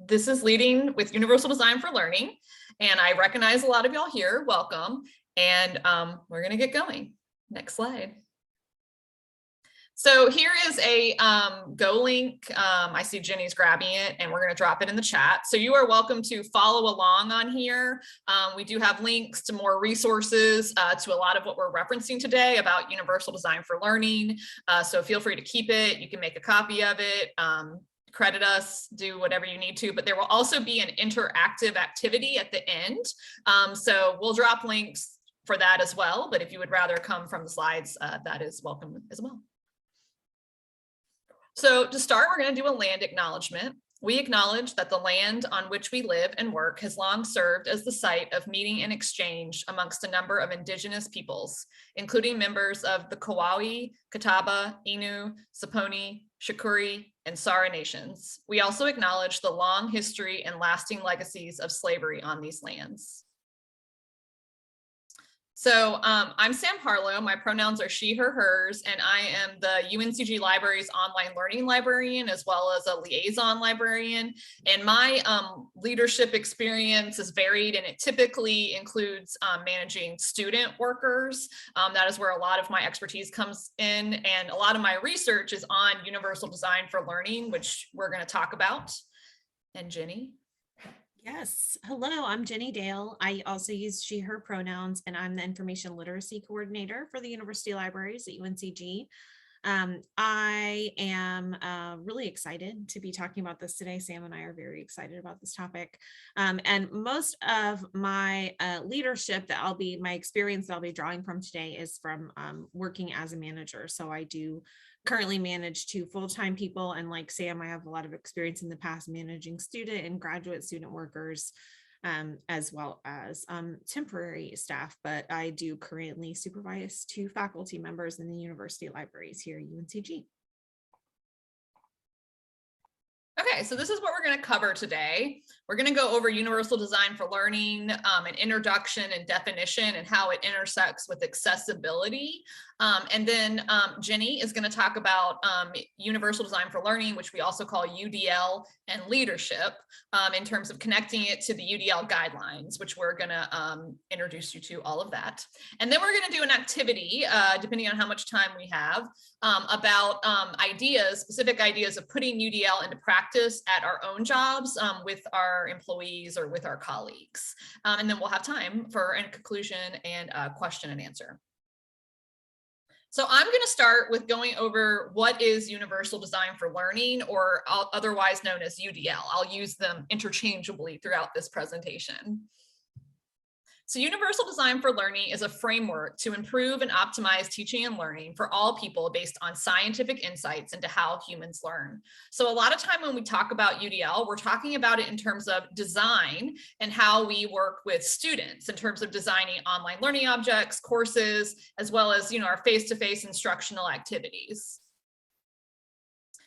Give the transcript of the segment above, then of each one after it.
This is Leading with Universal Design for Learning, and I recognize a lot of y'all here. Welcome, and we're going to get going. Next slide. So here is a Go link. I see Jenny's grabbing it, and we're going to drop it in the chat. So you are welcome to follow along on here. We do have links to more resources to a lot of what we're referencing today about Universal Design for Learning. So feel free to keep it. You can make a copy of it. Credit us, do whatever you need to, but there will also be an interactive activity at the end. So we'll drop links for that as well, but if you would rather come from the slides, that is welcome as well. So to start, we're going to do a land acknowledgement. We acknowledge that the land on which we live and work has long served as the site of meeting and exchange amongst a number of indigenous peoples, including members of the Kauai, Catawba, Innu, Saponi, Shakuri, and Sara nations. We also acknowledge the long history and lasting legacies of slavery on these lands. So I'm Sam Harlow. My pronouns are she, her, hers, and I am the UNCG Library's online learning librarian, as well as a liaison librarian. And my leadership experience is varied, and it typically includes managing student workers. That is where a lot of my expertise comes in, and a lot of my research is on Universal Design for Learning, which we're going to talk about. And Jenny? Yes. Hello, I'm Jenny Dale. I also use she, her pronouns, and I'm the information literacy coordinator for the University Libraries at UNCG. I am really excited to be talking about this today. Sam and I are very excited about this topic. And most of my leadership my experience that I'll be drawing from today is from working as a manager. So I do currently manage 2 full-time people, and like Sam, I have a lot of experience in the past managing student and graduate student workers, as well as temporary staff, but I do currently supervise 2 faculty members in the university libraries here at UNCG. Okay, so this is what we're going to cover today. We're going to go over Universal Design for Learning, an introduction and definition, and how it intersects with accessibility. And then Jenny is going to talk about Universal Design for Learning, which we also call UDL and leadership, in terms of connecting it to the UDL guidelines, which we're going to introduce you to all of that. And then we're going to do an activity, depending on how much time we have, about specific ideas of putting UDL into practice at our own jobs with our employees or with our colleagues. And then we'll have time for a conclusion and a question and answer. So I'm going to start with going over what is Universal Design for Learning, or otherwise known as UDL. I'll use them interchangeably throughout this presentation. So Universal Design for Learning is a framework to improve and optimize teaching and learning for all people based on scientific insights into how humans learn. So a lot of time when we talk about UDL, we're talking about it in terms of design and how we work with students in terms of designing online learning objects, courses, as well as, our face-to-face instructional activities.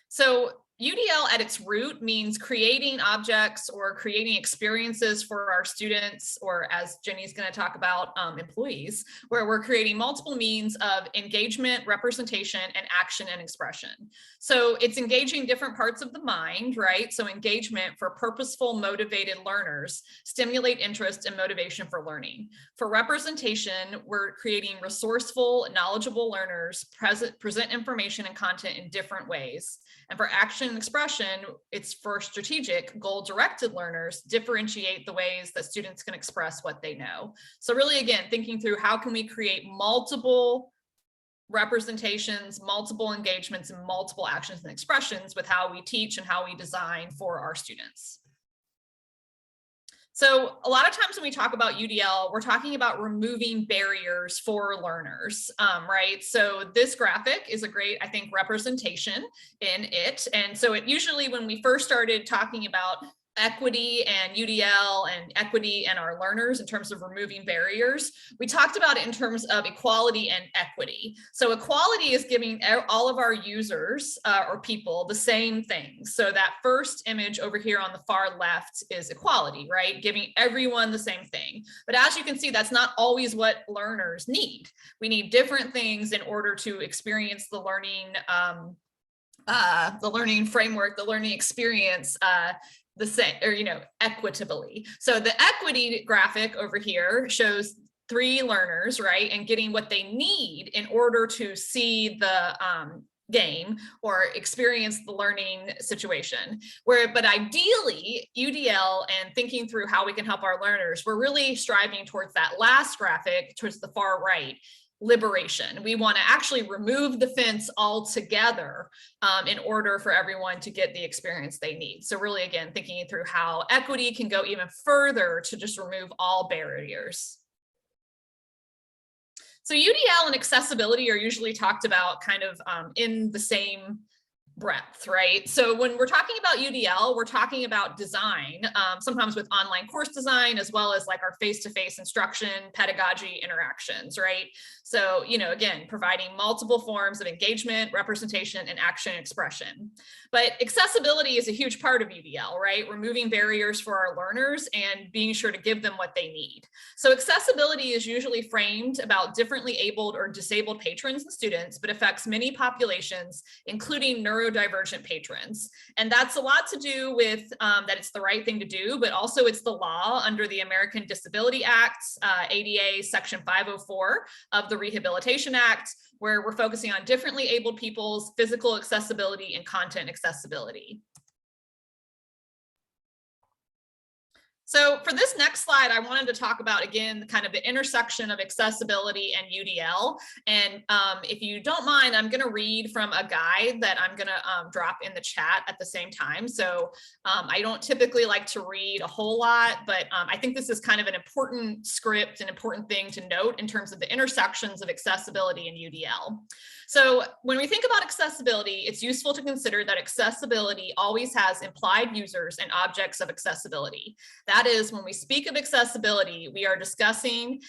So UDL at its root means creating objects or creating experiences for our students, or as Jenny's going to talk about, employees, where we're creating multiple means of engagement, representation, and action and expression. So it's engaging different parts of the mind, right? So engagement for purposeful, motivated learners stimulate interest and motivation for learning. For representation, we're creating resourceful, knowledgeable learners present information and content in different ways. And for action and expression, it's for strategic, goal-directed learners differentiate the ways that students can express what they know. So really, again, thinking through how can we create multiple representations, multiple engagements, and multiple actions and expressions with how we teach and how we design for our students. So a lot of times when we talk about UDL, we're talking about removing barriers for learners, right? So this graphic is a great, I think, representation in it. And so it usually, when we first started talking about equity and UDL and equity and our learners in terms of removing barriers, we talked about it in terms of equality and equity. So equality is giving all of our users or people the same things. So that first image over here on the far left is equality, right? Giving everyone the same thing. But as you can see, that's not always what learners need. We need different things in order to experience the learning the learning framework, the learning experience, the same, or, equitably. So the equity graphic over here shows 3 learners, right? And getting what they need in order to see the game or experience the learning situation. But ideally, UDL and thinking through how we can help our learners, we're really striving towards that last graphic, towards the far right, liberation. We want to actually remove the fence altogether in order for everyone to get the experience they need. So really, again, thinking through how equity can go even further to just remove all barriers. So UDL and accessibility are usually talked about kind of in the same breadth, right? So when we're talking about UDL, we're talking about design, sometimes with online course design, as well as like our face-to-face instruction, pedagogy interactions, right? So, again, providing multiple forms of engagement, representation, and action expression. But accessibility is a huge part of UDL, right? Removing barriers for our learners and being sure to give them what they need. So accessibility is usually framed about differently abled or disabled patrons and students, but affects many populations, including neurodivergent patrons. And that's a lot to do with that it's the right thing to do, but also it's the law under the American Disability Act, ADA Section 504 of the Rehabilitation Act, where we're focusing on differently abled people's physical accessibility and content accessibility. So for this next slide, I wanted to talk about, again, kind of the intersection of accessibility and UDL. And if you don't mind, I'm going to read from a guide that I'm going to drop in the chat at the same time. So I don't typically like to read a whole lot, but I think this is kind of an important script, an important thing to note in terms of the intersections of accessibility and UDL. So when we think about accessibility, it's useful to consider that accessibility always has implied users and objects of accessibility. That is, when we speak of accessibility, we are discussing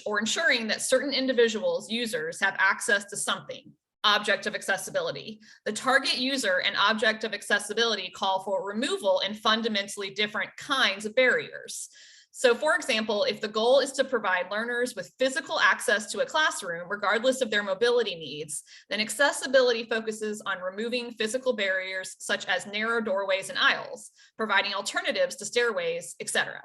or ensuring that certain individuals, users, have access to something, object of accessibility. The target user and object of accessibility call for removal in fundamentally different kinds of barriers. So for example, if the goal is to provide learners with physical access to a classroom, regardless of their mobility needs, then accessibility focuses on removing physical barriers such as narrow doorways and aisles, providing alternatives to stairways, etc.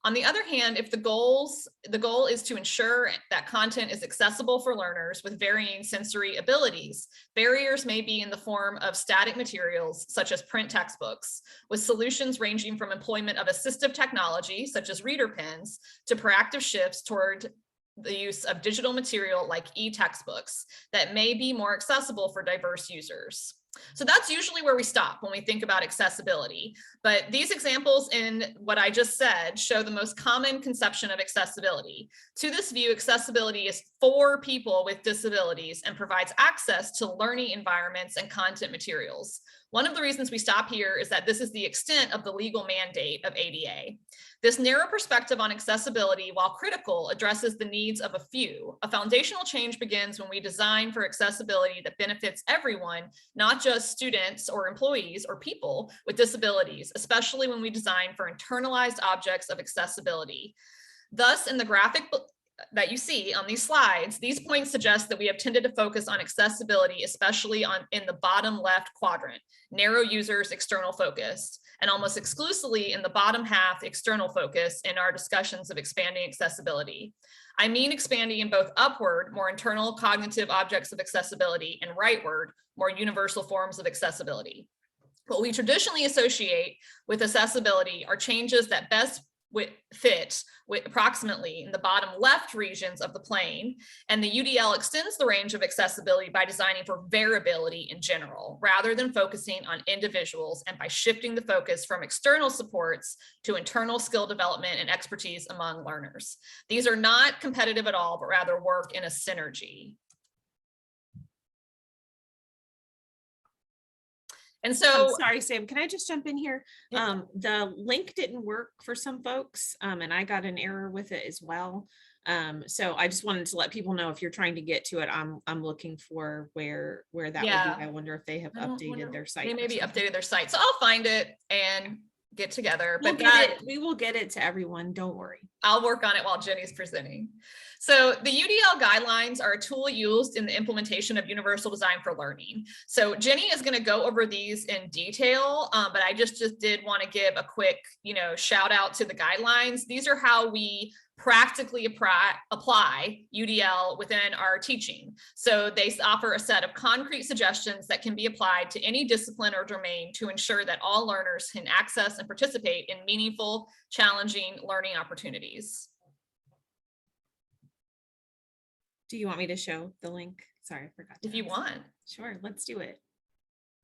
On the other hand, if the goal is to ensure that content is accessible for learners with varying sensory abilities, barriers may be in the form of static materials such as print textbooks, with solutions ranging from employment of assistive technology such as reader pens to proactive shifts toward the use of digital material like e-textbooks that may be more accessible for diverse users. So that's usually where we stop when we think about accessibility. But these examples in what I just said show the most common conception of accessibility. To this view, accessibility is for people with disabilities and provides access to learning environments and content materials. One of the reasons we stop here is that this is the extent of the legal mandate of ADA. This narrow perspective on accessibility, while critical, addresses the needs of a few. A foundational change begins when we design for accessibility that benefits everyone, not just students or employees or people with disabilities, especially when we design for internalized objects of accessibility. Thus, in the graphic that you see on these slides, these points suggest that we have tended to focus on accessibility, especially in the bottom left quadrant, narrow users, external focus, and almost exclusively in the bottom half, external focus in our discussions of expanding accessibility. I mean expanding in both upward, more internal cognitive objects of accessibility, and rightward, more universal forms of accessibility. What we traditionally associate with accessibility are changes that best fit with approximately in the bottom left regions of the plane, and the UDL extends the range of accessibility by designing for variability in general, rather than focusing on individuals, and by shifting the focus from external supports to internal skill development and expertise among learners. These are not competitive at all, but rather work in a synergy. And so, I'm sorry, Sam, can I just jump in here? Yeah. The link didn't work for some folks, and I got an error with it as well. So I just wanted to let people know, if you're trying to get to it, I'm looking for where that would be. I wonder if they have updated their site. They maybe updated their site. So I'll find it and get together. We'll But get it. We will get it to everyone. Don't worry. I'll work on it while Jenny's presenting. So the UDL guidelines are a tool used in the implementation of universal design for learning. So Jenny is going to go over these in detail, but I just did want to give a quick, shout out to the guidelines. These are how we practically apply UDL within our teaching. So they offer a set of concrete suggestions that can be applied to any discipline or domain to ensure that all learners can access and participate in meaningful, challenging learning opportunities. Do you want me to show the link? Sorry, I forgot. If you want. Sure, let's do it.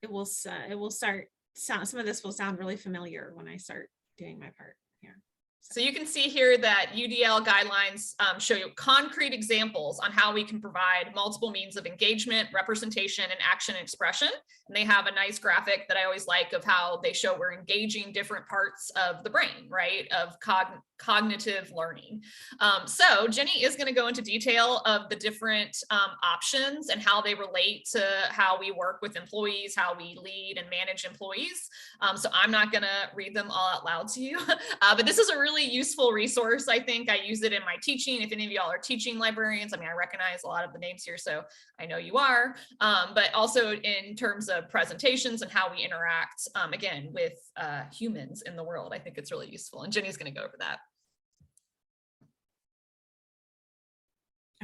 It will start. Some of this will sound really familiar when I start doing my part here. So you can see here that UDL guidelines show you concrete examples on how we can provide multiple means of engagement, representation, and action and expression. And they have a nice graphic that I always like of how they show we're engaging different parts of the brain, right, of cognitive learning. So Jenny is going to go into detail of the different options and how they relate to how we work with employees, how we lead and manage employees. So I'm not going to read them all out loud to you, but this is a really useful resource. I think I use it in my teaching. If any of y'all are teaching librarians, I mean, I recognize a lot of the names here, so I know you are, but also in terms of presentations and how we interact, again, with humans in the world. I think it's really useful, and Jenny's going to go over that.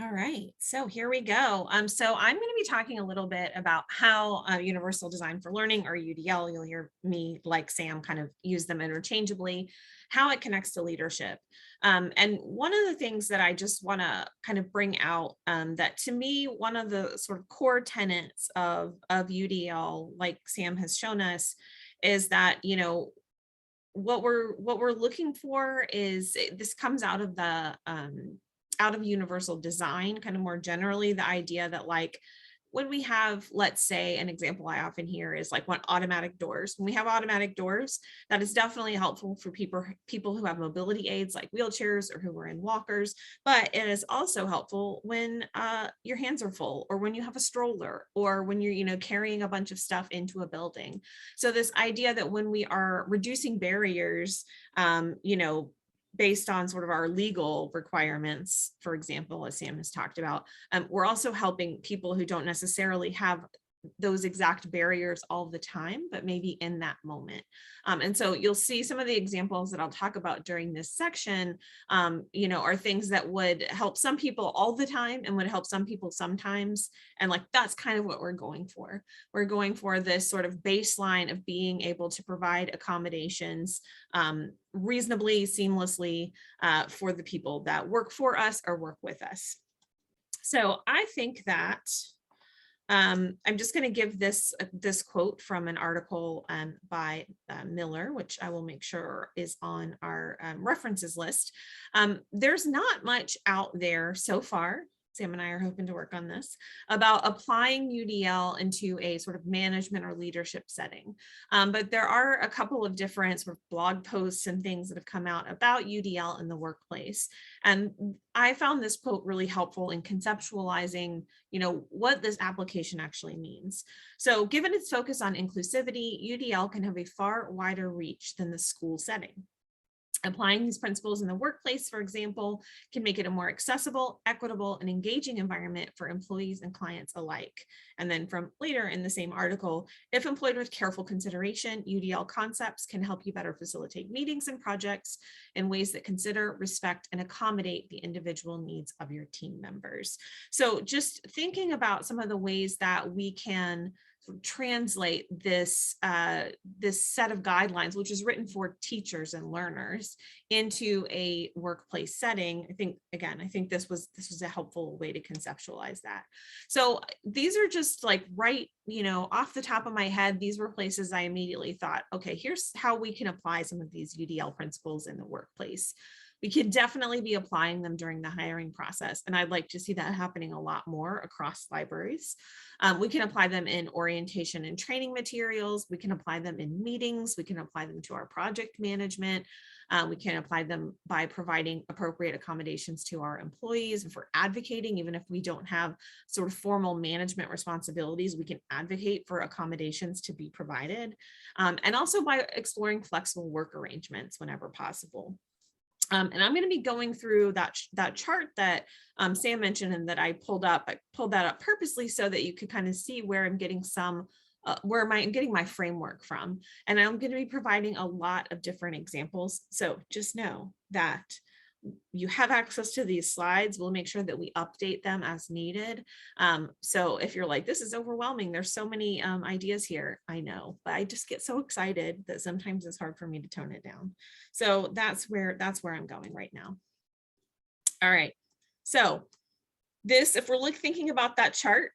All right, so here we go. So I'm going to be talking a little bit about how Universal Design for Learning, or UDL, you'll hear me, like Sam, kind of use them interchangeably, how it connects to leadership. And one of the things that I just want to kind of bring out, that to me, one of the sort of core tenets of UDL, like Sam has shown us, is that, what we're looking for is, this comes out of the out of universal design, kind of more generally, the idea that, like, when we have, let's say, an example I often hear is like automatic doors. When we have automatic doors, that is definitely helpful for people who have mobility aids like wheelchairs or who are in walkers, but it is also helpful when your hands are full, or when you have a stroller, or when you're carrying a bunch of stuff into a building. So this idea that when we are reducing barriers, based on sort of our legal requirements, for example, as Sam has talked about, we're also helping people who don't necessarily have those exact barriers all the time, but maybe in that moment. And so you'll see some of the examples that I'll talk about during this section, are things that would help some people all the time and would help some people sometimes. And like, that's kind of what we're going for. We're going for this sort of baseline of being able to provide accommodations reasonably, seamlessly for the people that work for us or work with us. So I think that I'm just going to give this quote from an article by Miller, which I will make sure is on our references list. There's not much out there so far. Sam and I are hoping to work on this, about applying UDL into a sort of management or leadership setting. But there are a couple of different sort of blog posts and things that have come out about UDL in the workplace. And I found this quote really helpful in conceptualizing, what this application actually means. So given its focus on inclusivity, UDL can have a far wider reach than the school setting. Applying these principles in the workplace, for example, can make it a more accessible, equitable, and engaging environment for employees and clients alike. And then from later in the same article, if employed with careful consideration, UDL concepts can help you better facilitate meetings and projects in ways that consider, respect, and accommodate the individual needs of your team members. So just thinking about some of the ways that we can translate this this set of guidelines, which is written for teachers and learners, into a workplace setting. I think this was a helpful way to conceptualize that. So these are just like off the top of my head, these were places I immediately thought, okay, here's how we can apply some of these UDL principles in the workplace. we could definitely be applying them during the hiring process. And I'd like to see that happening a lot more across libraries. We can apply them in orientation and training materials. We can apply them in meetings. We can apply them to our project management. We can apply them by providing appropriate accommodations to our employees. If we're advocating, even if we don't have sort of formal management responsibilities, we can advocate for accommodations to be provided. And also by exploring flexible work arrangements whenever possible. And I'm going to be going through that chart that Sam mentioned and that I pulled up. I pulled that up purposely so that you could kind of see where I'm getting getting my framework from. And I'm going to be providing a lot of different examples. So just know that you have access to these slides. We'll make sure that we update them as needed. So if you're like, this is overwhelming, there's so many ideas here, I know, but I just get so excited that sometimes it's hard for me to tone it down. So that's where I'm going right now. All right. So this, if we're thinking about that chart,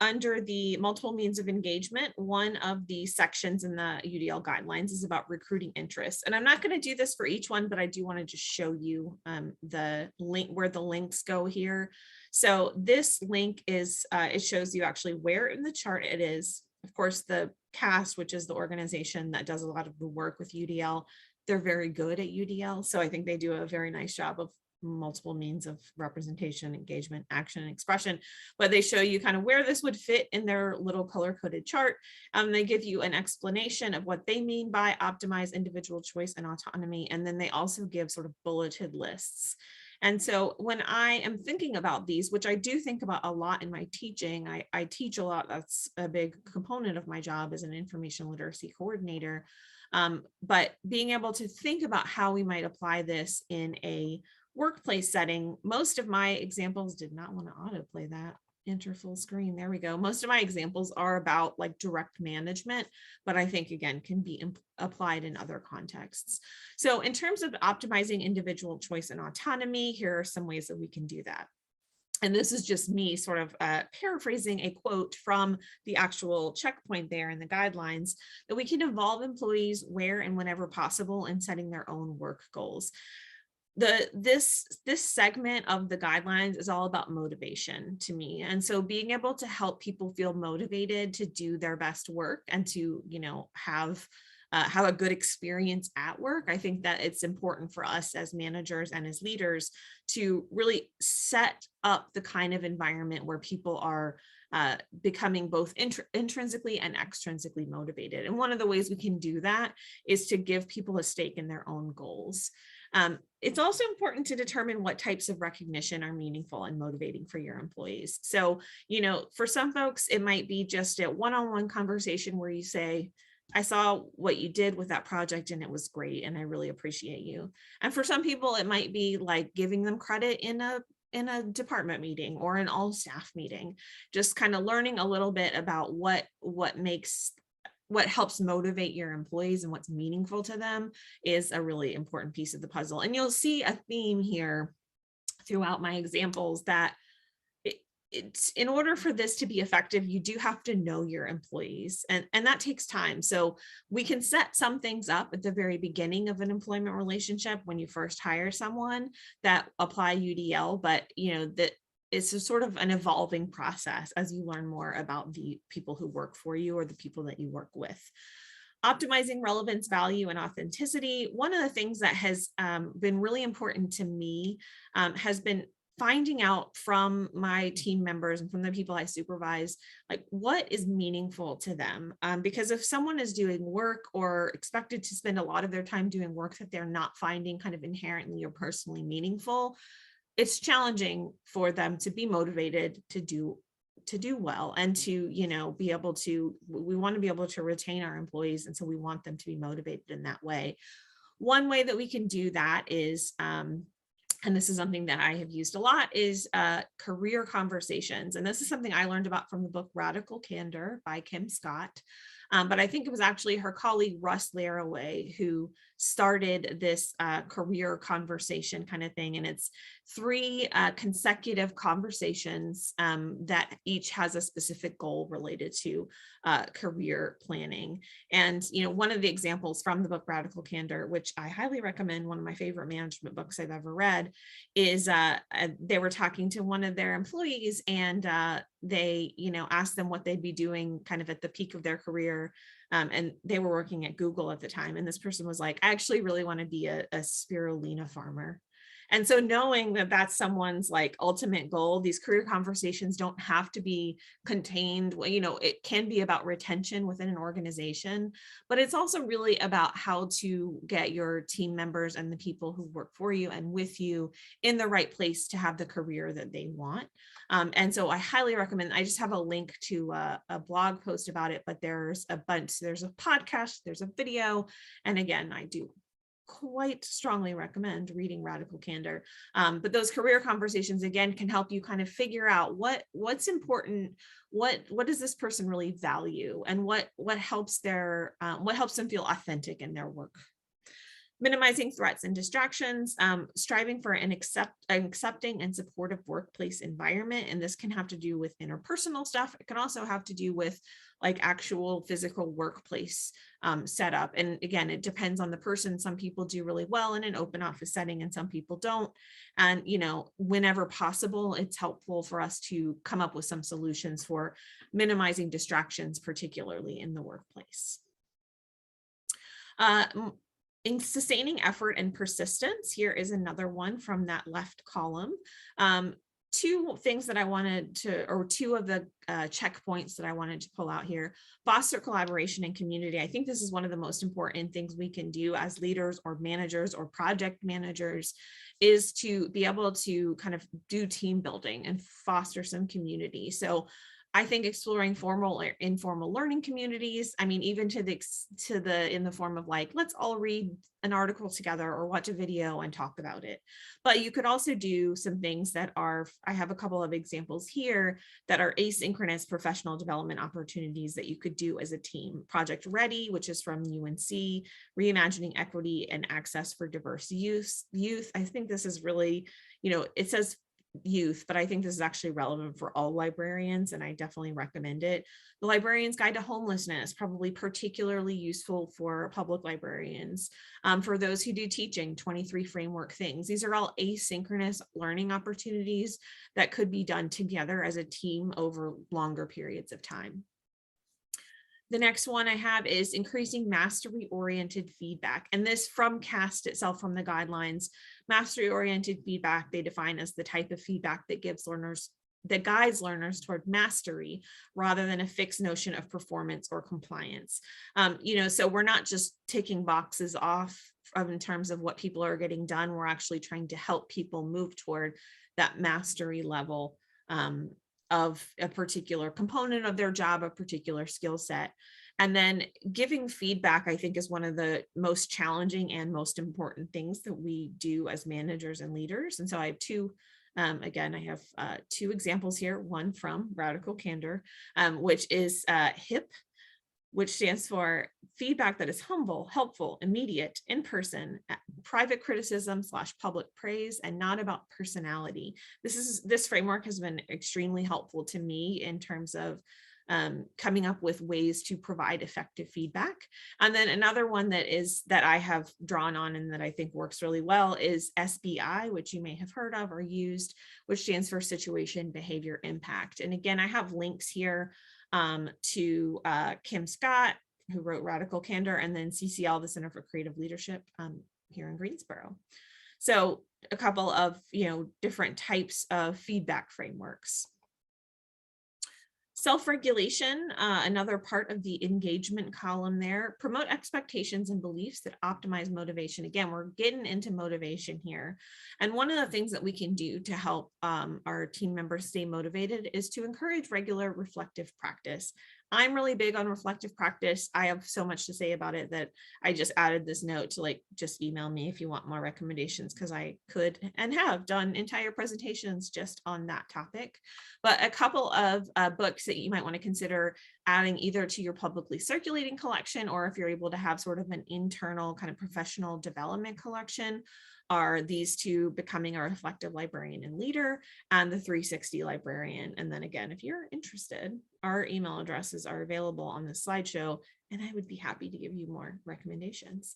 under the multiple means of engagement, one of the sections in the UDL guidelines is about recruiting interest. And I'm not going to do this for each one, but I do want to just show you the link where the links go here. So this link is, it shows you actually where in the chart it is. Of course, the CAST, which is the organization that does a lot of the work with UDL, they're very good at UDL. So I think they do a very nice job of multiple means of representation, engagement, action, and expression, but they show you kind of where this would fit in their little color-coded chart. They give you an explanation of what they mean by optimize individual choice and autonomy, and then they also give sort of bulleted lists. And so when I am thinking about these, which I do think about a lot in my teaching, I teach a lot. That's a big component of my job as an information literacy coordinator. But being able to think about how we might apply this in a workplace setting, most of my examples did not want to autoplay that. Enter full screen. There we go. Most of my examples are about like direct management, but I think again can be applied in other contexts. So in terms of optimizing individual choice and autonomy, here are some ways that we can do that. And this is just me sort of paraphrasing a quote from the actual checkpoint there in the guidelines, that we can involve employees where and whenever possible in setting their own work goals. This segment of the guidelines is all about motivation to me. And so being able to help people feel motivated to do their best work and to, have a good experience at work. I think that it's important for us as managers and as leaders to really set up the kind of environment where people are becoming both intrinsically and extrinsically motivated. And one of the ways we can do that is to give people a stake in their own goals. It's also important to determine what types of recognition are meaningful and motivating for your employees. So, for some folks, it might be just a one-on-one conversation where you say, I saw what you did with that project and it was great and I really appreciate you. And for some people, it might be like giving them credit in a department meeting or an all staff meeting, just kind of learning a little bit about what helps motivate your employees and what's meaningful to them is a really important piece of the puzzle. And you'll see a theme here throughout my examples that it's in order for this to be effective, you do have to know your employees, and that takes time. So we can set some things up at the very beginning of an employment relationship when you first hire someone that apply UDL, but that it's a sort of an evolving process as you learn more about the people who work for you or the people that you work with. Optimizing relevance, value, and authenticity. One of the things that has been really important to me has been finding out from my team members and from the people I supervise, like what is meaningful to them. Because if someone is doing work or expected to spend a lot of their time doing work that they're not finding kind of inherently or personally meaningful, it's challenging for them to be motivated to do well and to, be able to, we want to be able to retain our employees. And so we want them to be motivated in that way. One way that we can do that is, and this is something that I have used a lot, is career conversations. And this is something I learned about from the book Radical Candor by Kim Scott. But I think it was actually her colleague, Russ Laraway, who started this career conversation kind of thing. And it's 3 consecutive conversations that each has a specific goal related to career planning. And, one of the examples from the book Radical Candor, which I highly recommend, one of my favorite management books I've ever read, is they were talking to one of their employees, and they, asked them what they'd be doing kind of at the peak of their career. And they were working at Google at the time. And this person was like, I actually really want to be a spirulina farmer. And so knowing that that's someone's like ultimate goal, these career conversations don't have to be contained. It can be about retention within an organization, but it's also really about how to get your team members and the people who work for you and with you in the right place to have the career that they want. And so I highly recommend, I just have a link to a blog post about it, but there's a podcast, there's a video. And again, I do quite strongly recommend reading Radical Candor. But those career conversations, again, can help you kind of figure out what's important, what does this person really value, and what helps them feel authentic in their work. Minimizing threats and distractions, striving for an accepting and supportive workplace environment. And this can have to do with interpersonal stuff. It can also have to do with like actual physical workplace setup. And again, it depends on the person. Some people do really well in an open office setting and some people don't. And, whenever possible, it's helpful for us to come up with some solutions for minimizing distractions, particularly in the workplace. In sustaining effort and persistence, here is another one from that left column. 2 things that I wanted to, or 2 of the checkpoints that I wanted to pull out here. Foster collaboration and community. I think this is one of the most important things we can do as leaders or managers or project managers, is to be able to kind of do team building and foster some community. So I think exploring formal or informal learning communities, even to in the form of like, let's all read an article together or watch a video and talk about it. But you could also do some things that are, I have a couple of examples here that are asynchronous professional development opportunities that you could do as a team. Project Ready, which is from UNC, Reimagining Equity and Access for Diverse Youth. I think this is really, it says youth, but I think this is actually relevant for all librarians, and I definitely recommend it. The Librarian's Guide to Homelessness, probably particularly useful for public librarians. For those who do teaching, 23 framework things. These are all asynchronous learning opportunities that could be done together as a team over longer periods of time. The next one I have is increasing mastery-oriented feedback. And this from CAST itself, from the guidelines. Mastery-oriented feedback, they define as the type of feedback that guides learners toward mastery rather than a fixed notion of performance or compliance. So we're not just ticking boxes off in terms of what people are getting done. We're actually trying to help people move toward that mastery level of a particular component of their job, a particular skill set. And then giving feedback, I think, is one of the most challenging and most important things that we do as managers and leaders. And so I have 2, again, I have 2 examples here, one from Radical Candor, which is HIP, which stands for feedback that is humble, helpful, immediate, in person, private criticism / public praise, and not about personality. This framework has been extremely helpful to me in terms of coming up with ways to provide effective feedback. And then another one that I have drawn on and that I think works really well is SBI, which you may have heard of or used, which stands for Situation, Behavior, Impact. And again, I have links here to Kim Scott, who wrote Radical Candor, and then CCL, the Center for Creative Leadership here in Greensboro. So a couple of different types of feedback frameworks. Self-regulation, another part of the engagement column there. Promote expectations and beliefs that optimize motivation. Again, we're getting into motivation here. And one of the things that we can do to help our team members stay motivated is to encourage regular reflective practice. I'm really big on reflective practice. I have so much to say about it that I just added this note to just email me if you want more recommendations, because I could and have done entire presentations just on that topic. But a couple of books that you might want to consider adding either to your publicly circulating collection, or if you're able to have sort of an internal kind of professional development collection, are these two: becoming a reflective librarian and leader, and the 360 librarian. And then again, if you're interested, our email addresses are available on the slideshow, and I would be happy to give you more recommendations.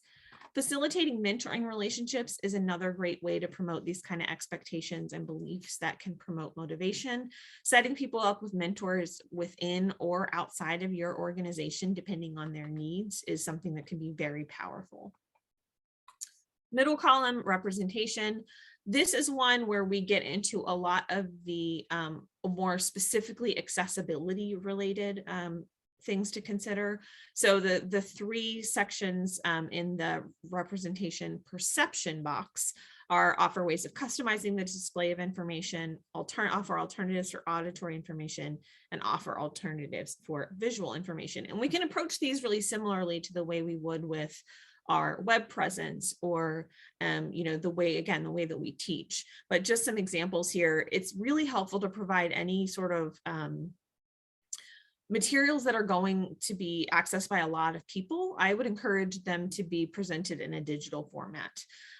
Facilitating mentoring relationships is another great way to promote these kind of expectations and beliefs that can promote motivation. Setting people up with mentors within or outside of your organization, depending on their needs, is something that can be very powerful. Middle column, representation. This is one where we get into a lot of the more specifically accessibility related things to consider. So the three sections in the representation perception box are: offer ways of customizing the display of information, offer alternatives for auditory information, and offer alternatives for visual information. And we can approach these really similarly to the way we would with our web presence, or the way that we teach. But just some examples here. It's really helpful to provide any sort of materials that are going to be accessed by a lot of people. I would encourage them to be presented in a digital format.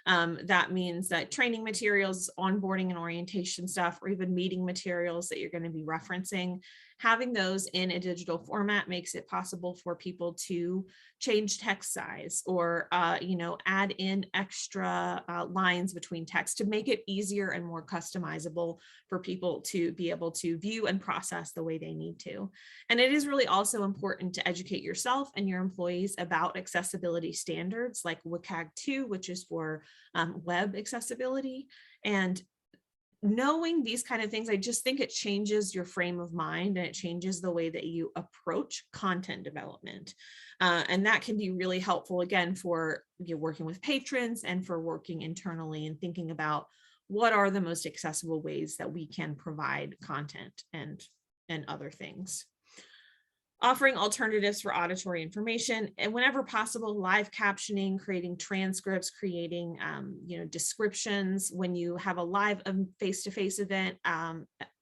That means that training materials, onboarding and orientation stuff, or even meeting materials that you're going to be referencing, having those in a digital format makes it possible for people to change text size, or add in extra lines between text to make it easier and more customizable for people to be able to view and process the way they need to. And it is really also important to educate yourself and your employees about accessibility standards like WCAG 2, which is for web accessibility. And knowing these kind of things, I just think it changes your frame of mind, and it changes the way that you approach content development. And that can be really helpful, again, for working with patrons and for working internally and thinking about what are the most accessible ways that we can provide content and other things. Offering alternatives for auditory information, and whenever possible, live captioning, creating transcripts, creating descriptions. When you have a live face-to-face event,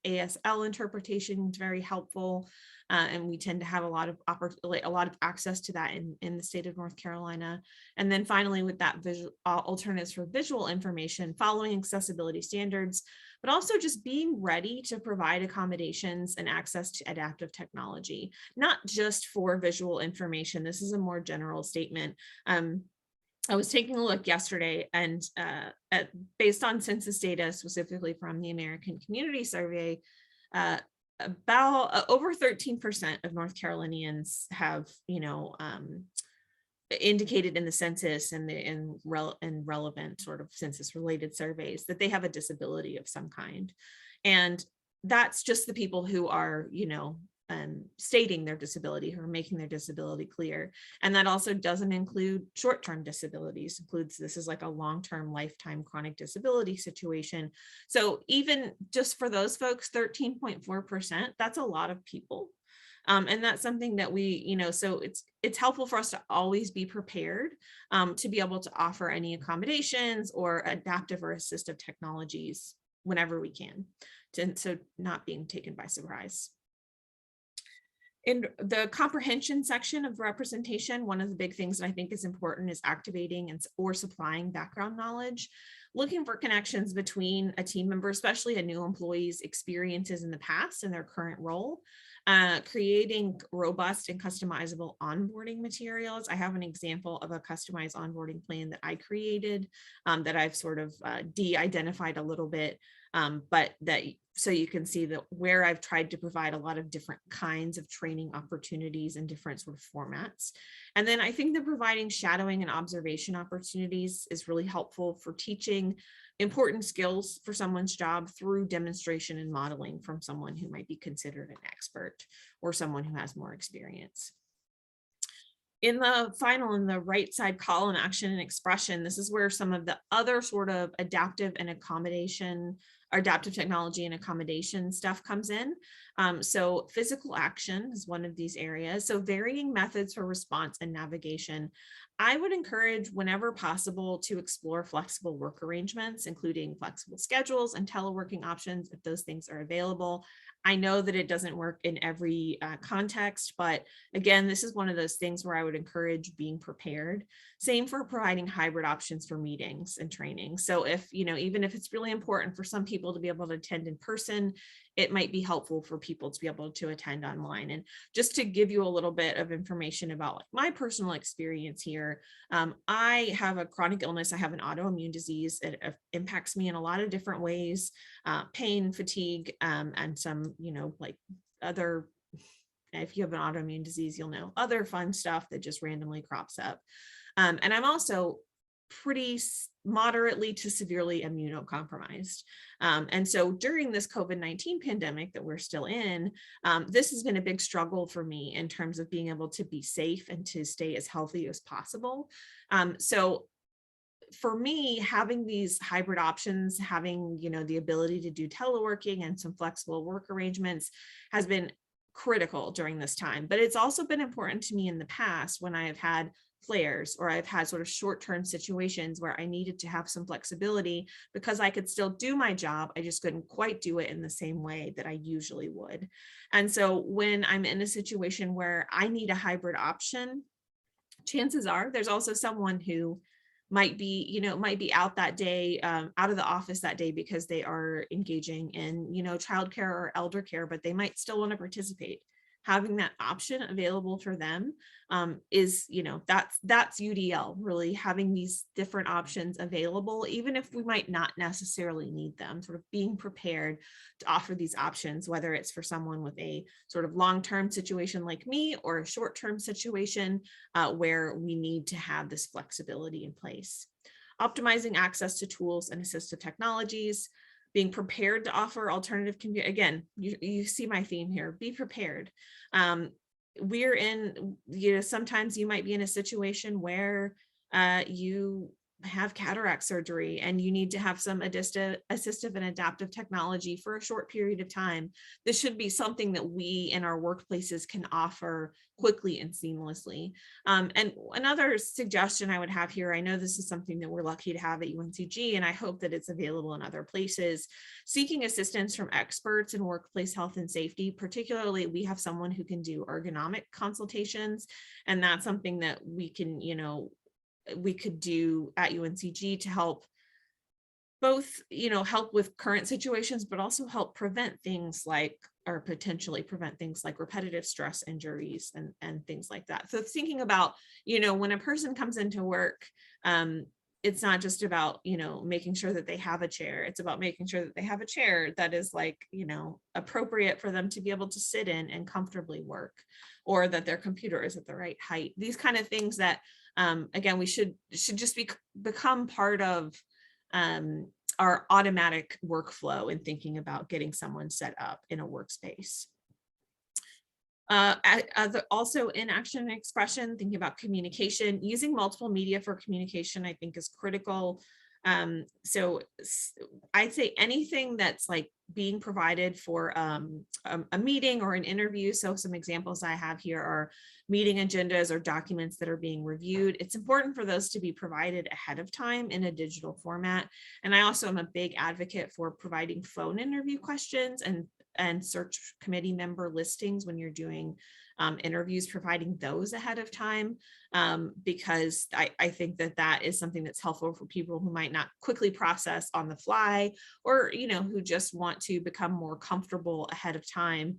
ASL interpretation is very helpful, and we tend to have a lot of access to that in the state of North Carolina. And then finally, with that alternatives for visual information, following accessibility standards, but also just being ready to provide accommodations and access to adaptive technology, not just for visual information. This is a more general statement. I was taking a look yesterday, and based on census data, specifically from the American Community Survey, about over 13% of North Carolinians have, indicated in the census and relevant sort of census related surveys that they have a disability of some kind. And that's just the people who are, stating their disability, who are making their disability clear. And that also doesn't include short-term disabilities. This is like a long-term lifetime chronic disability situation. So even just for those folks, 13.4%, that's a lot of people. And that's something that we, so it's helpful for us to always be prepared to be able to offer any accommodations or adaptive or assistive technologies whenever we can, so not being taken by surprise. In the comprehension section of representation, one of the big things that I think is important is activating or supplying background knowledge, looking for connections between a team member, especially a new employee's experiences in the past and their current role. Creating robust and customizable onboarding materials. I have an example of a customized onboarding plan that I created that I've sort of de-identified a little bit, but that so you can see that where I've tried to provide a lot of different kinds of training opportunities in different sort of formats. And then I think that providing shadowing and observation opportunities is really helpful for teaching important skills for someone's job through demonstration and modeling from someone who might be considered an expert or someone who has more experience. In the right side column, action and expression, this is where some of the other sort of adaptive technology and accommodation stuff comes in. So physical action is one of these areas. So varying methods for response and navigation. I would encourage, whenever possible, to explore flexible work arrangements, including flexible schedules and teleworking options if those things are available. I know that it doesn't work in every context, but again, this is one of those things where I would encourage being prepared. Same for providing hybrid options for meetings and training. So if, even if it's really important for some people to be able to attend in person, it might be helpful for people to be able to attend online. And just to give you a little bit of information about like my personal experience here, I have a chronic illness. I have an autoimmune disease. It impacts me in a lot of different ways, pain, fatigue, and some, like other, if you have an autoimmune disease, you'll know other fun stuff that just randomly crops up. And I'm also pretty moderately to severely immunocompromised. And so during this COVID-19 pandemic that we're still in, this has been a big struggle for me in terms of being able to be safe and to stay as healthy as possible. So for me, having these hybrid options, having, the ability to do teleworking and some flexible work arrangements has been critical during this time. But it's also been important to me in the past when I have had flares or I've had sort of short-term situations where I needed to have some flexibility because I could still do my job. I just couldn't quite do it in the same way that I usually would. And so when I'm in a situation where I need a hybrid option, chances are there's also someone who might be out that day, out of the office that day because they are engaging in, childcare or elder care, but they might still want to participate. Having that option available for them is, that's UDL, really having these different options available, even if we might not necessarily need them, sort of being prepared to offer these options, whether it's for someone with a sort of long-term situation like me or a short-term situation where we need to have this flexibility in place. Optimizing access to tools and assistive technologies, being prepared to offer alternative again, you see my theme here, be prepared. We're in, sometimes you might be in a situation where you have cataract surgery and you need to have some assistive and adaptive technology for a short period of time. This should be something that we in our workplaces can offer quickly and seamlessly. And another suggestion I would have here, I know this is something that we're lucky to have at UNCG, and I hope that it's available in other places, seeking assistance from experts in workplace health and safety. Particularly, we have someone who can do ergonomic consultations, and that's something that we can, we could do at UNCG to help both, help with current situations, but also help prevent things like, or potentially prevent things like repetitive stress injuries and things like that. So thinking about, when a person comes into work, it's not just about, making sure that they have a chair. It's about making sure that they have a chair that is like, appropriate for them to be able to sit in and comfortably work, or that their computer is at the right height. These kind of things that, again, we should just become part of our automatic workflow in thinking about getting someone set up in a workspace. Also in action and expression, thinking about communication, using multiple media for communication, I think is critical. So I'd say anything that's like being provided for a meeting or an interview. So some examples I have here are meeting agendas or documents that are being reviewed. It's important for those to be provided ahead of time in a digital format. And I also am a big advocate for providing phone interview questions and search committee member listings when you're doing interviews, providing those ahead of time, because I think that is something that's helpful for people who might not quickly process on the fly, or who just want to become more comfortable ahead of time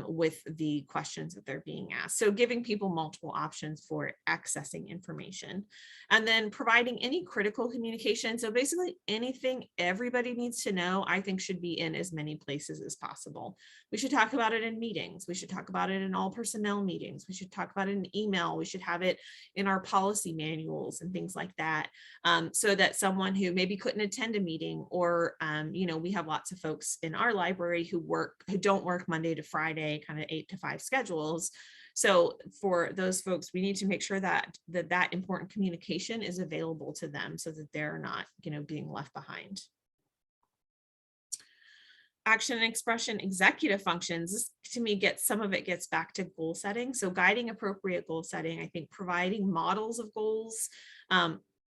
with the questions that they're being asked. So giving people multiple options for accessing information, and then providing any critical communication. So basically anything everybody needs to know, I think should be in as many places as possible. We should talk about it in meetings. We should talk about it in all personnel meetings. We should talk about it in email. We should have it in our policy manuals and things like that, so that someone who maybe couldn't attend a meeting, or we have lots of folks in our library who don't work Monday to Friday, kind of 8 to 5 schedules. So for those folks, we need to make sure that important communication is available to them so that they're not, being left behind. Action and expression executive functions, this to me some of it gets back to goal setting. So guiding appropriate goal setting, I think providing models of goals,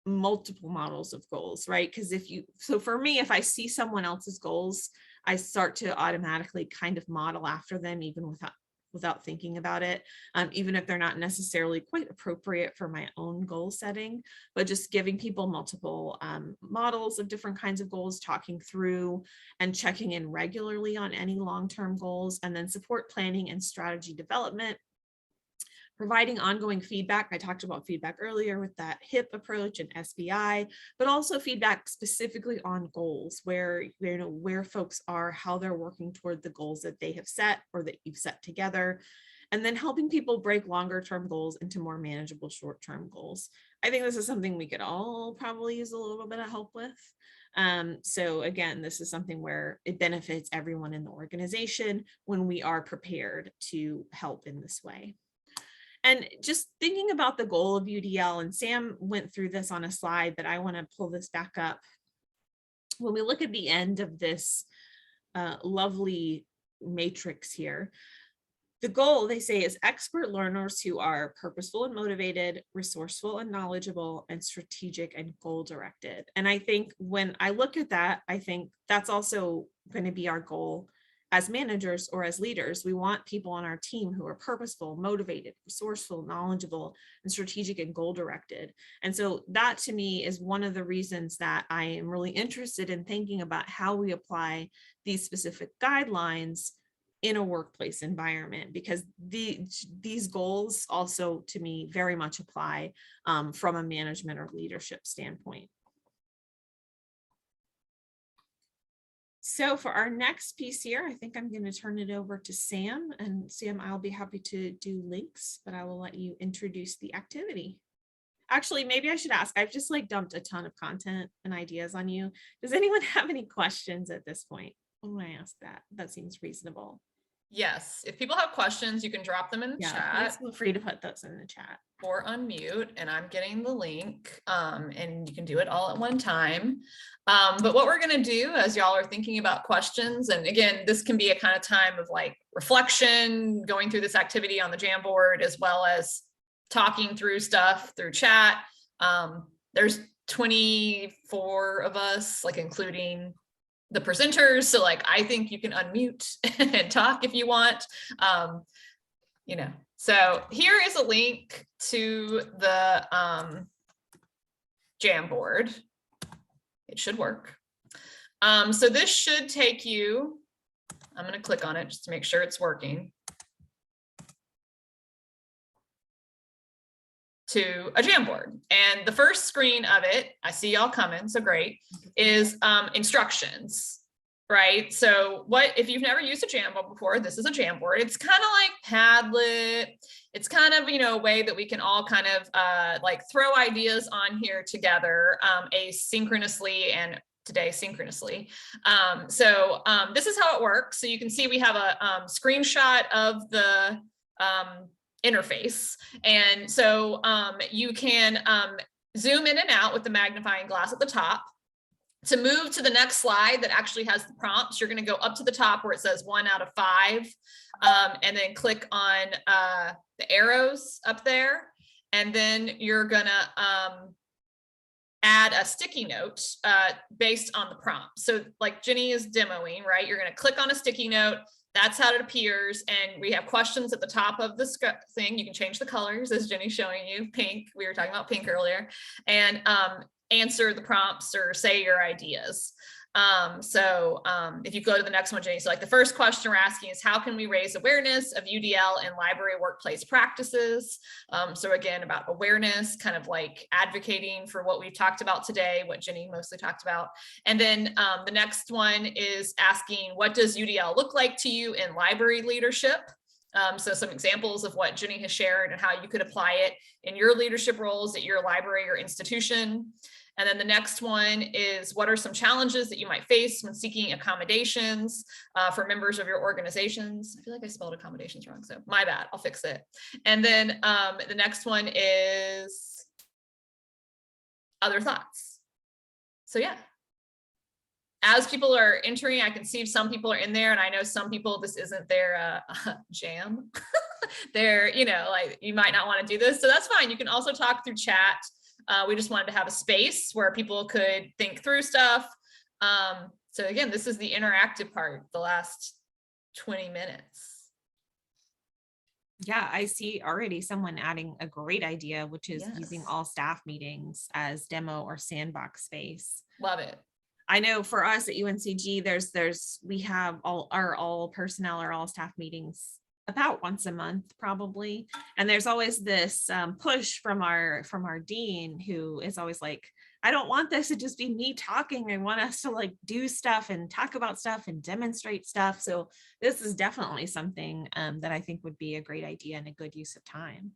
multiple models of goals, right? Because so for me, if I see someone else's goals, I start to automatically kind of model after them, even without thinking about it, even if they're not necessarily quite appropriate for my own goal setting, but just giving people multiple models of different kinds of goals, talking through and checking in regularly on any long-term goals, and then support planning and strategy development. Providing ongoing feedback. I talked about feedback earlier with that HIP approach and SBI, but also feedback specifically on goals, where folks are, how they're working toward the goals that they have set or that you've set together, and then helping people break longer term goals into more manageable short-term goals. I think this is something we could all probably use a little bit of help with. So again, this is something where it benefits everyone in the organization when we are prepared to help in this way. And just thinking about the goal of UDL, and Sam went through this on a slide, but I want to pull this back up. When we look at the end of this lovely matrix here, the goal, they say, is expert learners who are purposeful and motivated, resourceful and knowledgeable, and strategic and goal directed. And I think when I look at that, I think that's also going to be our goal as managers or as leaders. We want people on our team who are purposeful, motivated, resourceful, knowledgeable, and strategic and goal directed. And so that to me is one of the reasons that I am really interested in thinking about how we apply these specific guidelines in a workplace environment, because these goals also to me very much apply from a management or leadership standpoint. So for our next piece here, I think I'm going to turn it over to Sam. And Sam, I'll be happy to do links, but I will let you introduce the activity. Actually, maybe I should ask, I've just like dumped a ton of content and ideas on you. Does anyone have any questions at this point? When I ask that, that seems reasonable. Yes, if people have questions, you can drop them in the chat. Feel free to put those in the chat. Or unmute, and I'm getting the link, and you can do it all at one time. But what we're going to do as y'all are thinking about questions, and again, this can be a kind of time of like reflection, going through this activity on the Jamboard, as well as talking through stuff through chat. There's 24 of us, like including the presenters. So like, I think you can unmute and talk if you want, you know. So here is a link to the Jamboard. It should work. So this should take you, I'm going to click on it just to make sure it's working, to a Jamboard. And the first screen of it, I see y'all coming, so great, is instructions. Right. So what, if you've never used a Jamboard before, this is a Jamboard. It's kind of like Padlet. It's kind of, you know, a way that we can all kind of like throw ideas on here together asynchronously and today synchronously. So this is how it works. So you can see we have a screenshot of the interface. And so you can zoom in and out with the magnifying glass at the top. To move to the next slide that actually has the prompts, you're going to go up to the top where it says 1 out of 5, and then click on the arrows up there. And then you're going to add a sticky note based on the prompt. So like Jenny is demoing, right? You're going to click on a sticky note. That's how it appears. And we have questions at the top of the thing. You can change the colors as Jenny's showing you. Pink, we were talking about pink earlier. And answer the prompts or say your ideas. If you go to the next one, Jenny, so like the first question we're asking is, how can we raise awareness of UDL and library workplace practices? So again, about awareness, kind of like advocating for what we've talked about today, what Jenny mostly talked about. And then the next one is asking, what does UDL look like to you in library leadership? So some examples of what Jenny has shared and how you could apply it in your leadership roles at your library or institution. And then the next one is, what are some challenges that you might face when seeking accommodations for members of your organizations? I feel like I spelled accommodations wrong, so my bad, I'll fix it. And then the next one is other thoughts. So yeah. As people are entering, I can see some people are in there, and I know some people, this isn't their jam. They're, you know, like you might not want to do this. So that's fine. You can also talk through chat. We just wanted to have a space where people could think through stuff. So again, this is the interactive part, the last 20 minutes. Yeah, I see already someone adding a great idea, which is using Yes. all staff meetings as demo or sandbox space. Love it. I know for us at UNCG, we have all personnel or all staff meetings about once a month probably, and there's always this push from our dean, who is always like, I don't want this to just be me talking. I want us to like do stuff and talk about stuff and demonstrate stuff. So this is definitely something that I think would be a great idea and a good use of time.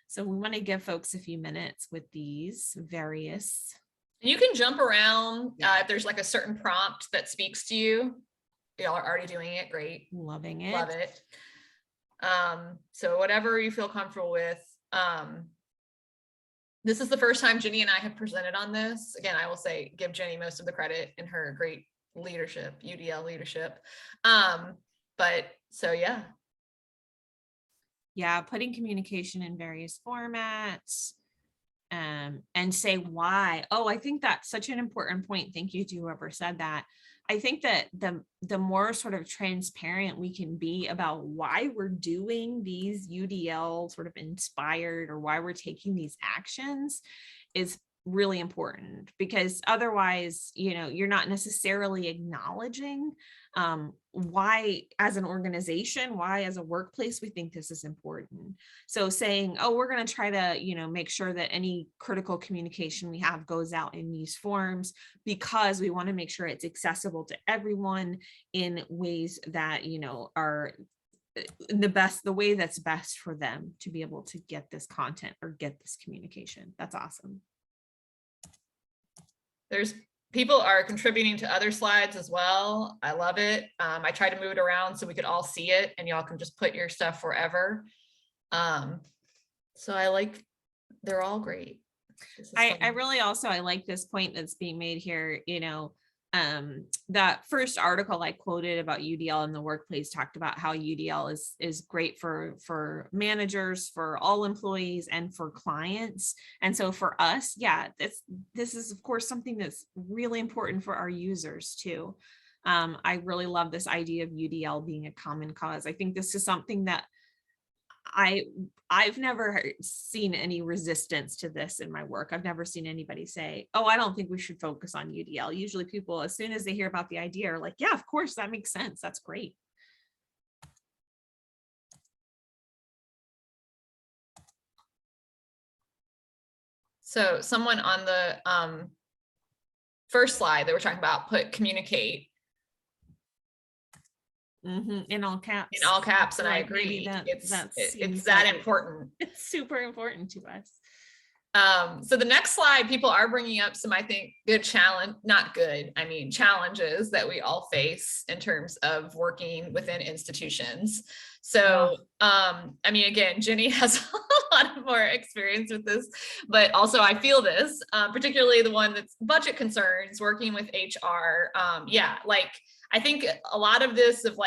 So we want to give folks a few minutes with these various. You can jump around if there's like a certain prompt that speaks to you. Y'all are already doing it. Great. Loving it. Love it. So whatever you feel comfortable with. This is the first time Jenny and I have presented on this. Again, I will say, give Jenny most of the credit in her great leadership, UDL leadership. But so, yeah. Yeah, putting communication in various formats. And say why. Oh, I think that's such an important point. Thank you to whoever said that. I think that the more sort of transparent we can be about why we're doing these UDL sort of inspired, or why we're taking these actions, is really important, because otherwise, you're not necessarily acknowledging why as an organization, why as a workplace we think this is important. So saying, oh, we're going to try to make sure that any critical communication we have goes out in these forms, because we want to make sure it's accessible to everyone in ways that are the way that's best for them to be able to get this content or get this communication. That's awesome. There's people are contributing to other slides as well. I love it. I try to move it around so we could all see it, and y'all can just put your stuff wherever. So they're all great. I really also, I like this point that's being made here. That first article I quoted about UDL in the workplace talked about how UDL is great for managers, for all employees, and for clients. And so for us, yeah, this is of course something that's really important for our users too. I really love this idea of UDL being a common cause. I think this is something that I've never seen any resistance to this in my work. I've never seen anybody say, oh, I don't think we should focus on UDL. Usually people, as soon as they hear about the idea, are like, yeah, of course, that makes sense. That's great. So someone on the first slide that we're talking about put communicate. In all caps. In all caps, and I agree. It's that important. It's super important to us. So the next slide, people are bringing up some, I think, challenges that we all face in terms of working within institutions. So, again, Jenny has a lot more experience with this, but also I feel this, particularly the one that's budget concerns, working with HR. I think a lot of this of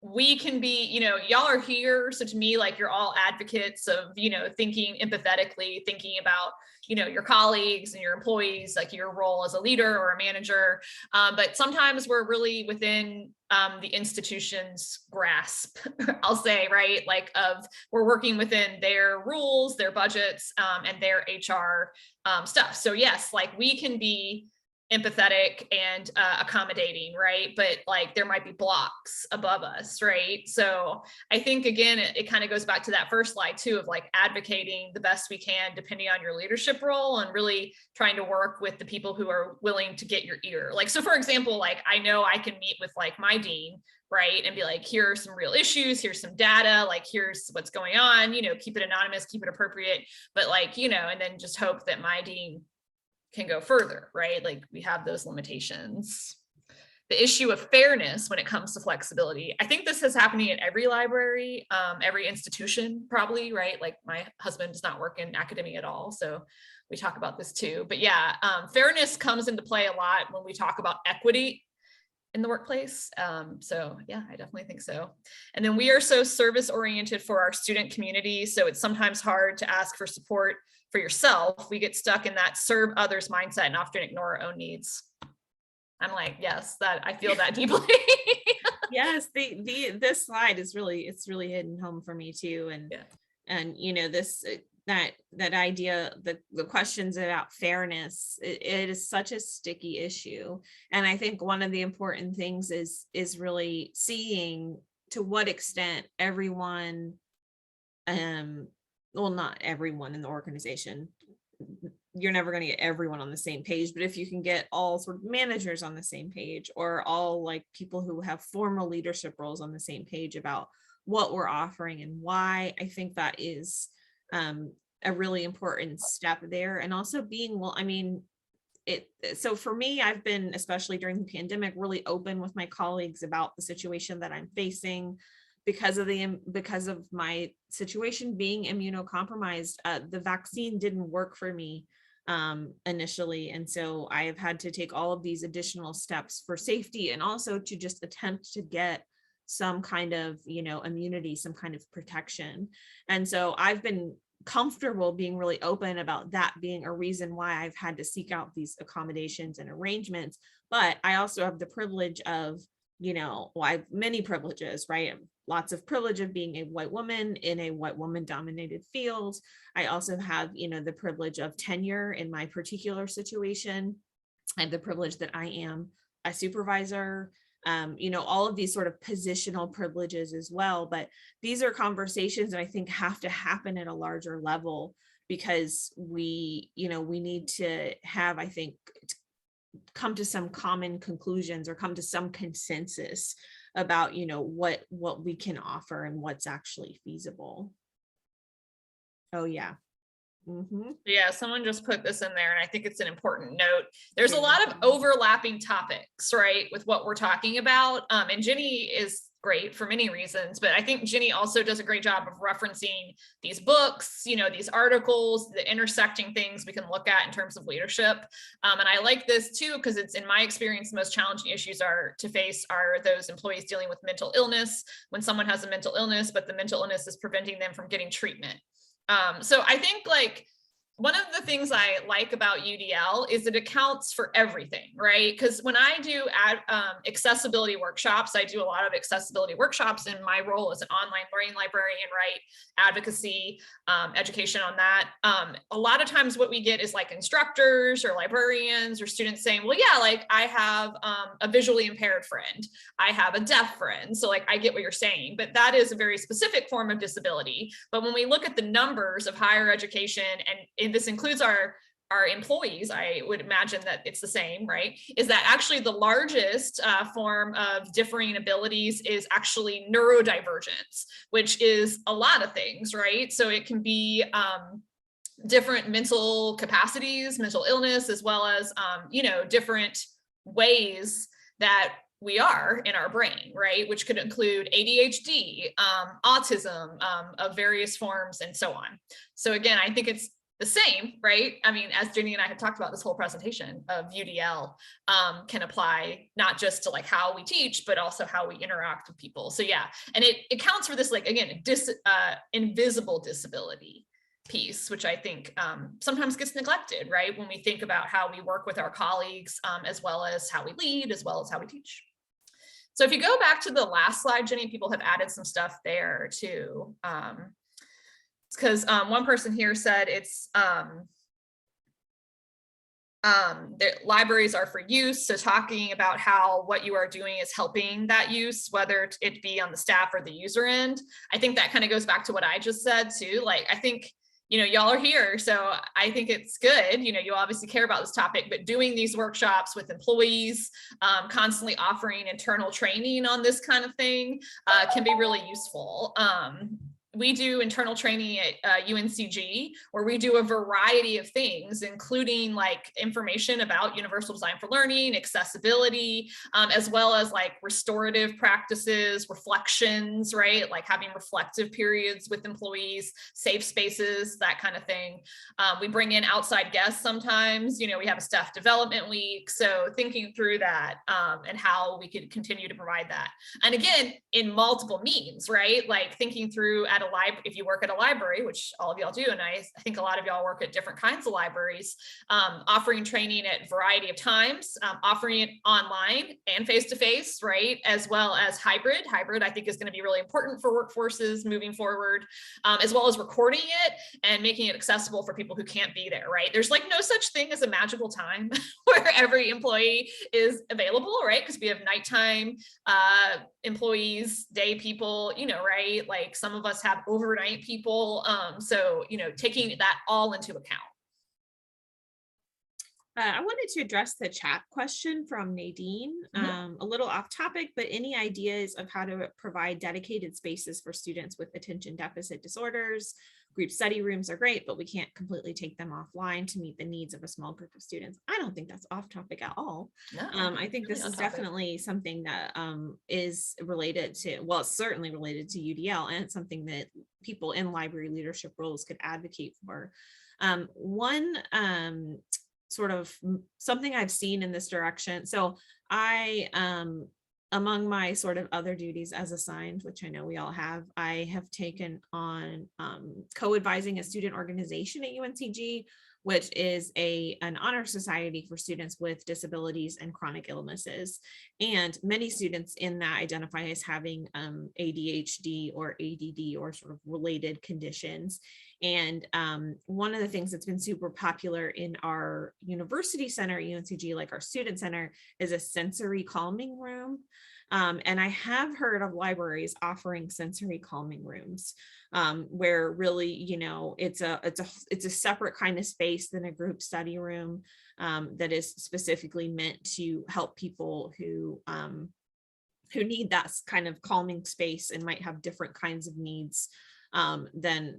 we can be, y'all are here. So to me, you're all advocates of, thinking empathetically, thinking about, your colleagues and your employees, your role as a leader or a manager. But sometimes we're really within the institution's grasp, I'll say, right? We're working within their rules, their budgets, and their HR stuff. So yes, we can be empathetic and accommodating, right? But there might be blocks above us, right? So I think, again, it kind of goes back to that first slide too, of advocating the best we can, depending on your leadership role, and really trying to work with the people who are willing to get your ear. So for example, I know I can meet with my dean, right? And be here are some real issues, here's some data, here's what's going on, keep it anonymous, keep it appropriate, but and then just hope that my dean can go further, right? We have those limitations. The issue of fairness when it comes to flexibility. I think this is happening at every library, every institution probably, right? My husband does not work in academia at all, so we talk about this too. But yeah, fairness comes into play a lot when we talk about equity in the workplace. So yeah, I definitely think so. And then we are so service oriented for our student community, so it's sometimes hard to ask for support for yourself. We get stuck in that serve others mindset and often ignore our own needs. I'm like, yes, that I feel that deeply. Yes, this slide is really, it's really hitting home for me too. Yeah. And this that idea, the questions about fairness, it is such a sticky issue. And I think one of the important things is really seeing to what extent everyone, well, not everyone in the organization, you're never going to get everyone on the same page, but if you can get all sort of managers on the same page, or all like people who have formal leadership roles on the same page about what we're offering and why, I think that is a really important step there. And also being, well, I mean, so for me, I've been, especially during the pandemic, really open with my colleagues about the situation that I'm facing because of my situation being immunocompromised. The vaccine didn't work for me initially, and so I have had to take all of these additional steps for safety, and also to just attempt to get some kind of immunity, some kind of protection. And so I've been comfortable being really open about that being a reason why I've had to seek out these accommodations and arrangements. But I also have the privilege of, well, I have many privileges, right? Lots of privilege of being a white woman in a white woman dominated field. I also have, the privilege of tenure in my particular situation. I have the privilege that I am a supervisor, all of these sort of positional privileges as well. But these are conversations that I think have to happen at a larger level, because we need to have, I think, come to some common conclusions or come to some consensus about, what we can offer and what's actually feasible. Oh yeah. Yeah, someone just put this in there, and I think it's an important note. There's a lot of overlapping topics, right, with what we're talking about. And Ginny is great for many reasons, but I think Ginny also does a great job of referencing these books, these articles, the intersecting things we can look at in terms of leadership. And I like this too, because it's, in my experience, the most challenging issues are those employees dealing with mental illness, when someone has a mental illness, but the mental illness is preventing them from getting treatment. So I think, like, one of the things I like about UDL is it accounts for everything, right? Because when I do accessibility workshops, I do a lot of accessibility workshops in my role as an online learning librarian, right? Advocacy, education on that. A lot of times what we get is like instructors or librarians or students saying, well, yeah, like I have a visually impaired friend. I have a deaf friend. So like, I get what you're saying, but that is a very specific form of disability. But when we look at the numbers of higher education, and this includes our employees, I would imagine that it's the same, right? Is that actually the largest form of differing abilities is actually neurodivergence, which is a lot of things, right? So it can be different mental capacities, mental illness, as well as, different ways that we are in our brain, right? Which could include ADHD, autism of various forms, and so on. So again, I think it's the same, right? I mean, as Ginny and I have talked about this whole presentation of UDL can apply not just to like how we teach, but also how we interact with people. So yeah, and it counts for this, like, again, invisible disability piece, which I think sometimes gets neglected, right? When we think about how we work with our colleagues, as well as how we lead, as well as how we teach. So if you go back to the last slide, Jenny, people have added some stuff there too. Because one person here said it's the libraries are for use. So talking about how what you are doing is helping that use, whether it be on the staff or the user end. I think that kind of goes back to what I just said too. Like, I think, y'all are here. So I think it's good, you obviously care about this topic, but doing these workshops with employees, constantly offering internal training on this kind of thing can be really useful. We do internal training at UNC-G, where we do a variety of things, including like information about universal design for learning, accessibility, as well as like restorative practices, reflections, right? Like having reflective periods with employees, safe spaces, that kind of thing. We bring in outside guests sometimes, we have a staff development week. So thinking through that and how we could continue to provide that. And again, in multiple means, right? Like thinking through at at a library, if you work at a library, which all of y'all do, and I think a lot of y'all work at different kinds of libraries, offering training at a variety of times, offering it online and face-to-face, right? As well as hybrid. Hybrid, I think, is going to be really important for workforces moving forward, as well as recording it and making it accessible for people who can't be there, right? There's like no such thing as a magical time where every employee is available, right? Because we have nighttime employees, day people, right? Like some of us have overnight people. So, taking that all into account. I wanted to address the chat question from Nadine, a little off topic, but any ideas of how to provide dedicated spaces for students with attention deficit disorders? Group study rooms are great, but we can't completely take them offline to meet the needs of a small group of students. I don't think that's off topic at all. No, I think really this is definitely something that is related to, well, it's certainly related to UDL, and it's something that people in library leadership roles could advocate for. One sort of something I've seen in this direction. So I, among my sort of other duties as assigned, which I know we all have, I have taken on co-advising a student organization at UNCG, which is an honor society for students with disabilities and chronic illnesses. And many students in that identify as having ADHD or ADD or sort of related conditions. And one of the things that's been super popular in our university center at UNCG, like our student center, is a sensory calming room. And I have heard of libraries offering sensory calming rooms where really, it's a separate kind of space than a group study room that is specifically meant to help people who need that kind of calming space and might have different kinds of needs than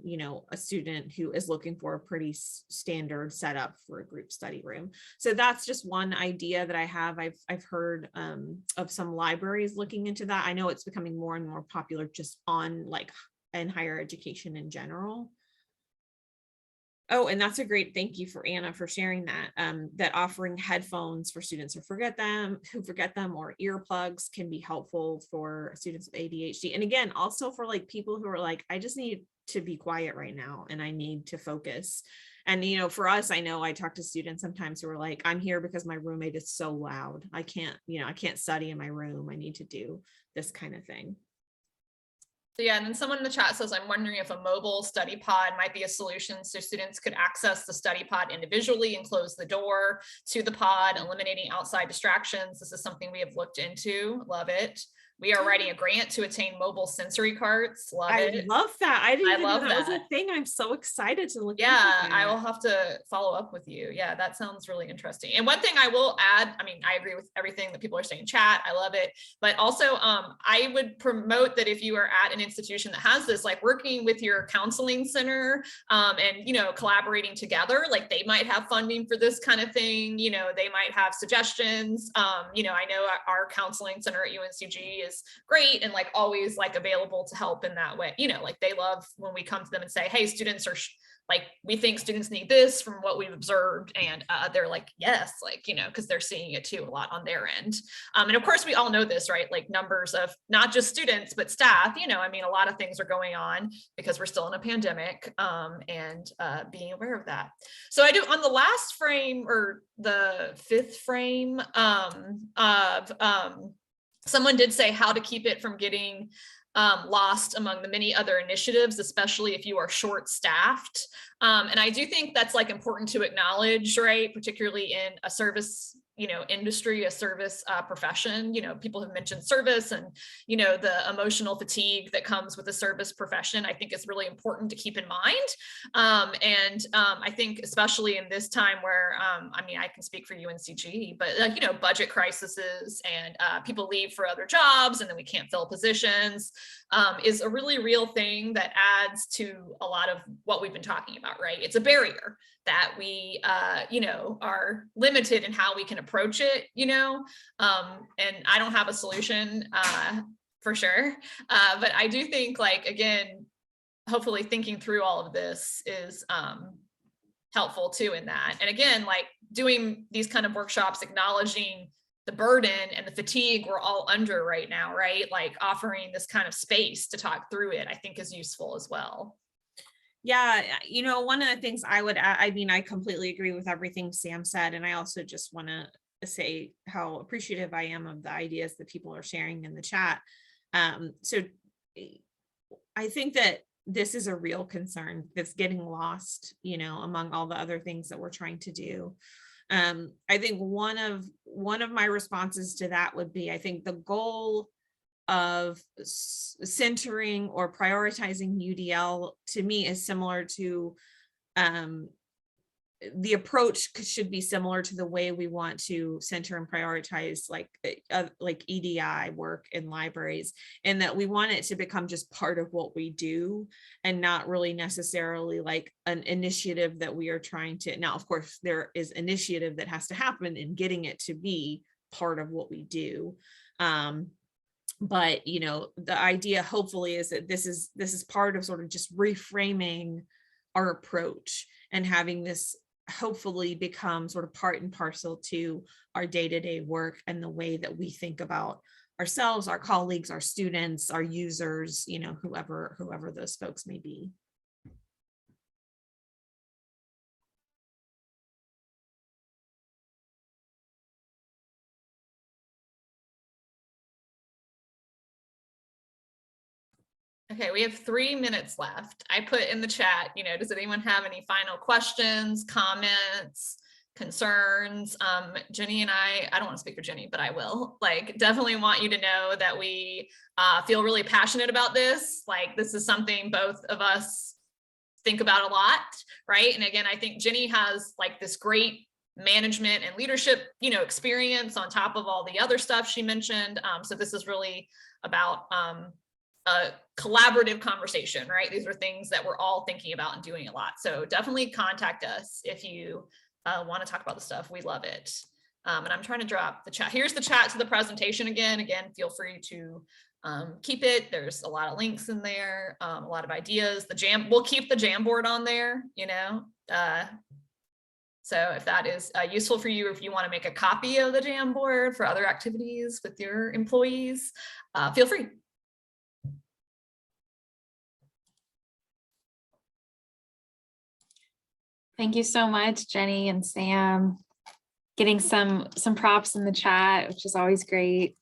a student who is looking for a pretty standard setup for a group study room. So that's just one idea that I have. I've heard of some libraries looking into that. I know it's becoming more and more popular just on in higher education in general. Oh, and that's a great, thank you for Anna for sharing that, that offering headphones for students who forget them or earplugs can be helpful for students with ADHD. And again, also for people who are like, I just need to be quiet right now and I need to focus. And, for us, I know I talk to students sometimes who are like, I'm here because my roommate is so loud. I can't study in my room. I need to do this kind of thing. So yeah, and then someone in the chat says, I'm wondering if a mobile study pod might be a solution so students could access the study pod individually and close the door to the pod, eliminating outside distractions. This is something we have looked into. Love it. We are writing a grant to attain mobile sensory carts. Love it. I love that. I didn't even know that was a that. thing. I'm so excited to look into that. I will have to follow up with you. Yeah, that sounds really interesting. And one thing I will add, I agree with everything that people are saying in chat. I love it. But also, I would promote that if you are at an institution that has this, working with your counseling center and, collaborating together, they might have funding for this kind of thing. They might have suggestions. I know our counseling center at UNCG is great and always available to help in that way. They love when we come to them and say, hey, students are we think students need this from what we've observed. And they're like, yes, because they're seeing it too a lot on their end. And of course, we all know this, right? Numbers of not just students, but staff, a lot of things are going on because we're still in a pandemic and being aware of that. So I do on the last frame or the fifth frame of someone did say how to keep it from getting lost among the many other initiatives, especially if you are short-staffed. And I do think that's important to acknowledge, right? Particularly in a service industry, a service profession. People have mentioned service and the emotional fatigue that comes with the service profession. I think is really important to keep in mind. I think especially in this time where I can speak for UNCG, but budget crises and people leave for other jobs and then we can't fill positions is a really real thing that adds to a lot of what we've been talking about, right? It's a barrier that we are limited in how we can approach it, and I don't have a solution for sure, but I do think again, hopefully thinking through all of this is helpful too in that. And again, doing these kind of workshops, acknowledging the burden and the fatigue we're all under right now, right? Like offering this kind of space to talk through it, I think is useful as well. Yeah, one of the things I would add, I mean, I completely agree with everything Sam said. And I also just want to say how appreciative I am of the ideas that people are sharing in the chat. So I think that this is a real concern that's getting lost, among all the other things that we're trying to do. I think one of my responses to that would be, I think the goal of centering or prioritizing UDL to me is similar to the approach should be similar to the way we want to center and prioritize like EDI work in libraries, and that we want it to become just part of what we do and not really necessarily like an initiative that we are trying to. Now, of course, there is initiative that has to happen in getting it to be part of what we do. But the idea hopefully is that this is part of sort of just reframing our approach and having this hopefully become sort of part and parcel to our day-to-day work and the way that we think about ourselves, our colleagues, our students, our users, whoever those folks may be. Okay, we have 3 minutes left. I put in the chat, does anyone have any final questions, comments, concerns? Jenny and I don't want to speak for Jenny, but I will definitely want you to know that we feel really passionate about this. Like, this is something both of us think about a lot, right? And again, I think Jenny has like this great management and leadership, experience on top of all the other stuff she mentioned. So this is really about a collaborative conversation, right? These are things that we're all thinking about and doing a lot. So definitely contact us if you want to talk about the stuff. We love it. And I'm trying to drop the chat. Here's the chat to the presentation again. Again, feel free to keep it. There's a lot of links in there, a lot of ideas. We'll keep the Jamboard on there, so if that is useful for you, if you want to make a copy of the Jamboard for other activities with your employees, feel free. Thank you so much, Jenny and Sam. Getting some props in the chat, which is always great.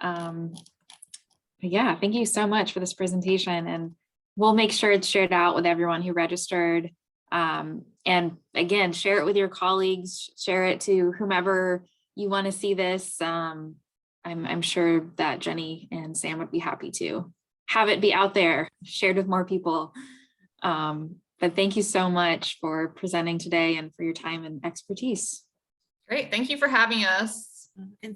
Yeah, thank you so much for this presentation, and we'll make sure it's shared out with everyone who registered. And again, share it with your colleagues, share it to whomever you want to see this. I'm sure that Jenny and Sam would be happy to have it be out there, shared with more people. But thank you so much for presenting today and for your time and expertise. Great. Thank you for having us. And